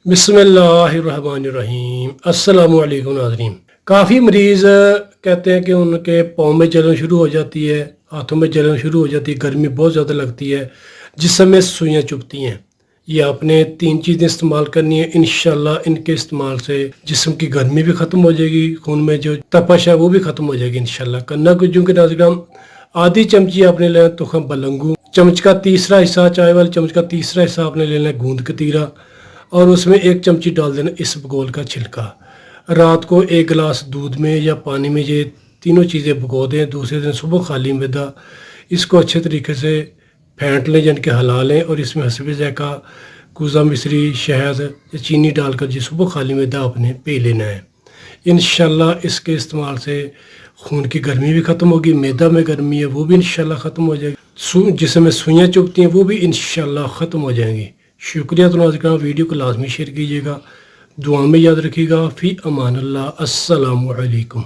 بسم اللہ الرحمن الرحیم۔ السلام علیکم ناظرین۔ کافی مریض کہتے ہیں کہ ان کے پاؤں میں جلن شروع ہو جاتی ہے، ہاتھوں میں جلن شروع ہو جاتی ہے، گرمی بہت زیادہ لگتی ہے، جسم میں سوئیاں چبھتی ہیں۔ یہ آپ نے 3 چیزیں استعمال کرنی ہیں، انشاءاللہ ان کے استعمال سے جسم کی گرمی بھی ختم ہو جائے گی، خون میں جو تپش ہے وہ بھی ختم ہو جائے گی انشاءاللہ۔ کرنا کچھ جو کہ ناظرین، آدھی چمچی آپ نے لینا تخم بلنگو، چمچ کا تیسرا حصہ، چائے والے چمچ کا تیسرا حصہ آپ نے لینا ہے گوند کتیرا، اور اس میں 1 چمچی ڈال دینا اس بگول کا چھلکا۔ رات کو 1 گلاس دودھ میں یا پانی میں یہ تینوں چیزیں بھگو دیں، دوسرے دن صبح خالی معدہ اس کو اچھے طریقے سے پھینٹ لیں، یعنی کہ ہلا لیں، اور اس میں حسب ذائقہ کوزہ مصری، شہد یا چینی ڈال کر صبح خالی معدہ آپ نے پی لینا ہے۔ انشاءاللہ اس کے استعمال سے خون کی گرمی بھی ختم ہوگی، معدہ میں گرمی ہے وہ بھی انشاءاللہ ختم ہو جائے گی، جسم میں سوئیاں چبھتی ہیں وہ بھی انشاءاللہ ختم ہو جائیں گی۔ شکریہ۔ تو ناظرین ویڈیو کو لازمی شیئر کیجیے گا، دعا میں یاد رکھیے گا۔ فی امان اللہ۔ السلام علیکم۔